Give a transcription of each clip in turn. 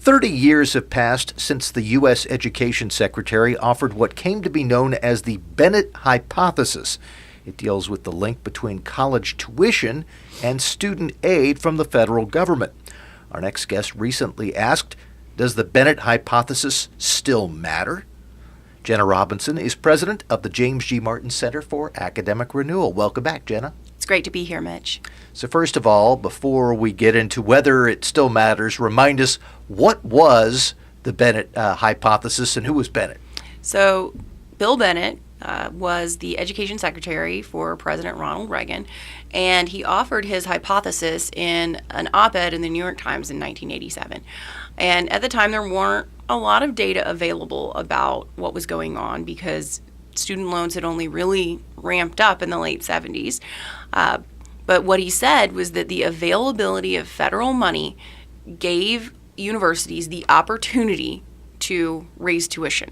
30 years have passed since the U.S. Education Secretary offered what came to be known as the Bennett Hypothesis. It deals with the link between college tuition and student aid from the federal government. Our next guest recently asked, does the Bennett Hypothesis still matter? Jenna Robinson is president of the James G. Martin Center for Academic Renewal. Welcome back, Jenna. It's great to be here, Mitch. So first of all, before we get into whether it still matters, remind us, what was the Bennett Hypothesis and who was Bennett? So Bill Bennett was the education secretary for President Ronald Reagan, and he offered his hypothesis in an op-ed in the New York Times in 1987. And at the time, there weren't a lot of data available about what was going on because student loans had only really ramped up in the late 70s. But what he said was that the availability of federal money gave universities the opportunity to raise tuition.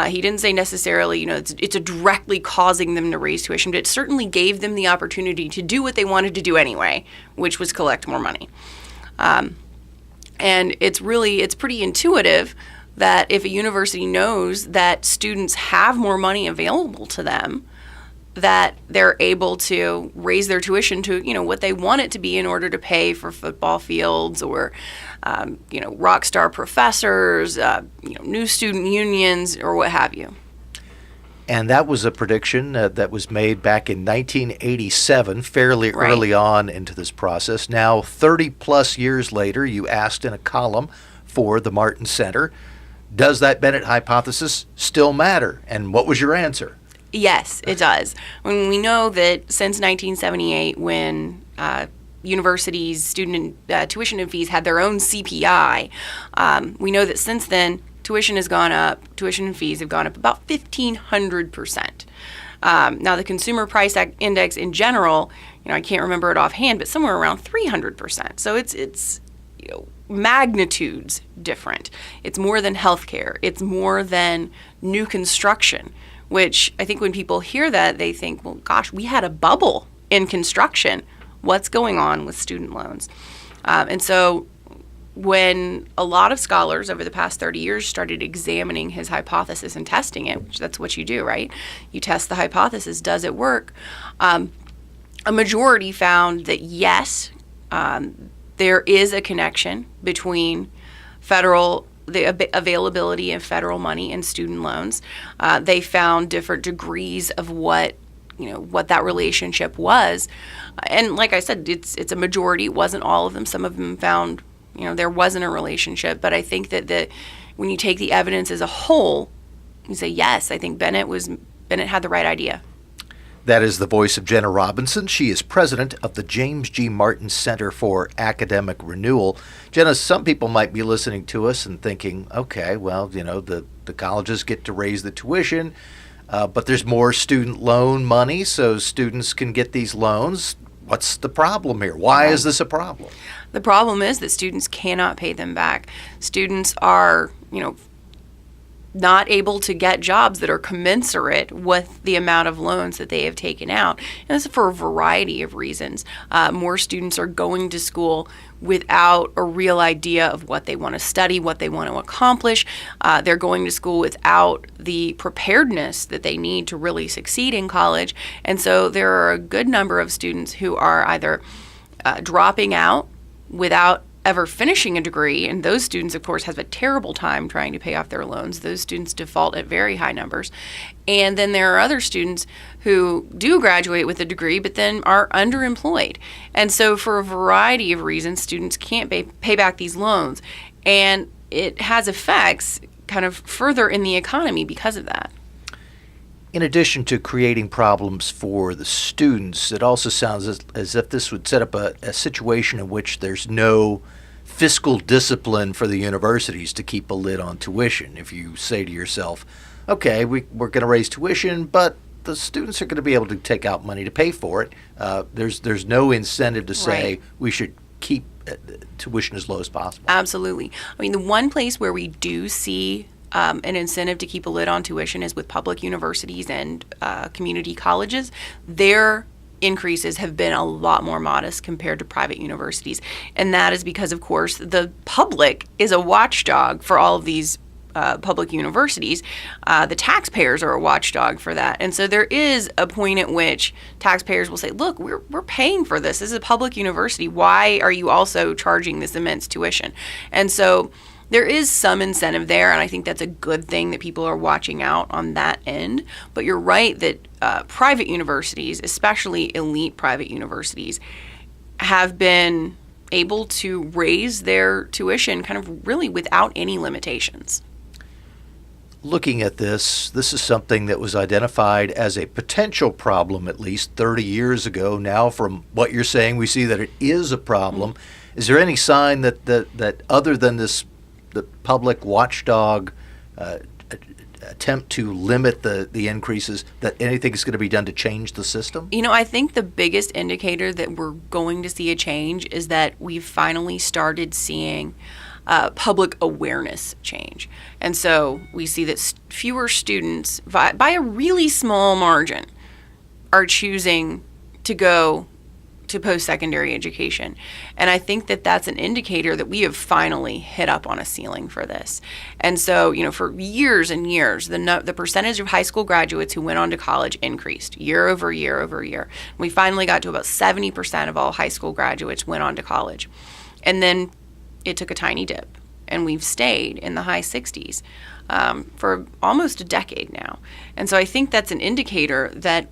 He didn't say necessarily, it's directly causing them to raise tuition, but it certainly gave them the opportunity to do what they wanted to do anyway, which was collect more money. And it's pretty intuitive that if a university knows that students have more money available to them, that they're able to raise their tuition to, what they want it to be in order to pay for football fields or, rock star professors, new student unions or what have you. And that was a prediction that was made back in 1987, fairly Right. early on into this process. Now, 30 plus years later, you asked in a column for the Martin Center, does that Bennett Hypothesis still matter? And what was your answer? Yes, it does. When we know that since 1978, when universities' student tuition and fees had their own CPI, we know that since then, tuition has gone up, tuition and fees have gone up about 1,500%. Now, the Consumer Price Index in general, I can't remember it offhand, but somewhere around 300%. So it's magnitudes different. It's more than healthcare. It's more than new construction, which I think when people hear that, they think, well, gosh, we had a bubble in construction. What's going on with student loans? And so when a lot of scholars over the past 30 years started examining his hypothesis and testing it, which that's what you do, right? You test the hypothesis. Does it work? A majority found that yes, there is a connection between the availability of federal money and student loans. They found different degrees of what that relationship was. And like I said, it's a majority. It wasn't all of them. Some of them found, there wasn't a relationship. But I think that when you take the evidence as a whole, you say, yes, I think Bennett had the right idea. That is the voice of Jenna Robinson. She is president of the James G. Martin Center for Academic Renewal. Jenna, some people might be listening to us and thinking, okay, well, the colleges get to raise the tuition, but there's more student loan money, so students can get these loans. What's the problem here? Why is this a problem? The problem is that students cannot pay them back. Students are, not able to get jobs that are commensurate with the amount of loans that they have taken out. And this is for a variety of reasons. More students are going to school without a real idea of what they want to study, what they want to accomplish. They're going to school without the preparedness that they need to really succeed in college. And so there are a good number of students who are either dropping out without ever finishing a degree, and those students, of course, have a terrible time trying to pay off their loans. Those students default at very high numbers. And then there are other students who do graduate with a degree, but then are underemployed. And so for a variety of reasons, students can't pay back these loans. And it has effects kind of further in the economy because of that. In addition to creating problems for the students, it also sounds as if this would set up a situation in which there's no fiscal discipline for the universities to keep a lid on tuition. If you say to yourself, okay, we're going to raise tuition, but the students are going to be able to take out money to pay for it, there's no incentive to say Right. we should keep tuition as low as possible. Absolutely. I mean, the one place where we do see an incentive to keep a lid on tuition is with public universities and community colleges. There increases have been a lot more modest compared to private universities. And that is because, of course, the public is a watchdog for all of these public universities. The taxpayers are a watchdog for that. And so there is a point at which taxpayers will say, look, we're paying for this. This is a public university. Why are you also charging this immense tuition? And so there is some incentive there, and I think that's a good thing that people are watching out on that end. But you're right that private universities, especially elite private universities, have been able to raise their tuition kind of really without any limitations. Looking at this is something that was identified as a potential problem at least 30 years ago. Now, from what you're saying, we see that it is a problem. Mm-hmm. Is there any sign that other than the public watchdog attempt to limit the increases, that anything is going to be done to change the system? I think the biggest indicator that we're going to see a change is that we've finally started seeing public awareness change. And so we see that fewer students, by a really small margin, are choosing to go to post-secondary education. And I think that that's an indicator that we have finally hit up on a ceiling for this. And so, for years and years, the percentage of high school graduates who went on to college increased year over year over year. We finally got to about 70% of all high school graduates went on to college. And then it took a tiny dip, and we've stayed in the high 60s for almost a decade now. And so I think that's an indicator that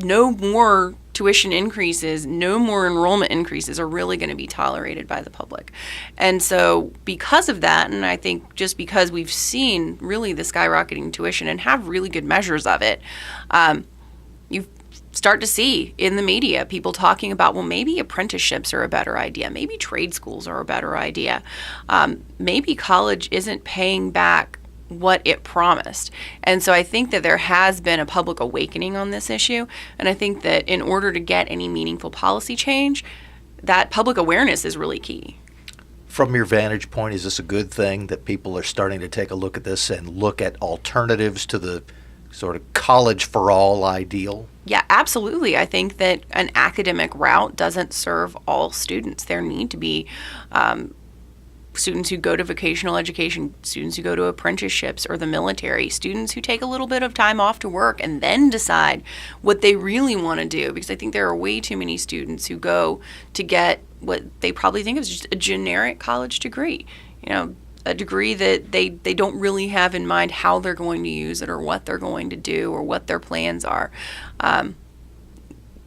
no more tuition increases, no more enrollment increases are really going to be tolerated by the public. And so because of that, and I think just because we've seen really the skyrocketing tuition and have really good measures of it, you start to see in the media people talking about, well, maybe apprenticeships are a better idea. Maybe trade schools are a better idea. Maybe college isn't paying back what it promised. And so I think that there has been a public awakening on this issue. And I think that in order to get any meaningful policy change, that public awareness is really key. From your vantage point, is this a good thing that people are starting to take a look at this and look at alternatives to the sort of college for all ideal? Yeah, absolutely. I think that an academic route doesn't serve all students. There need to be students who go to vocational education, students who go to apprenticeships or the military, students who take a little bit of time off to work and then decide what they really want to do. Because I think there are way too many students who go to get what they probably think of as just a generic college degree. A degree that they don't really have in mind how they're going to use it or what they're going to do or what their plans are.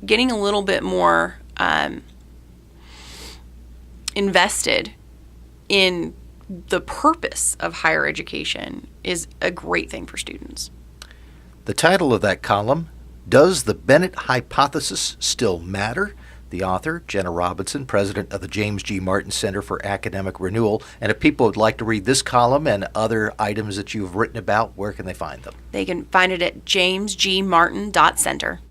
Getting a little bit more invested in the purpose of higher education is a great thing for students. The title of that column, Does the Bennett Hypothesis Still Matter? The author, Jenna Robinson, president of the James G. Martin Center for Academic Renewal. And if people would like to read this column and other items that you've written about, where can they find them? They can find it at jamesgmartin.center.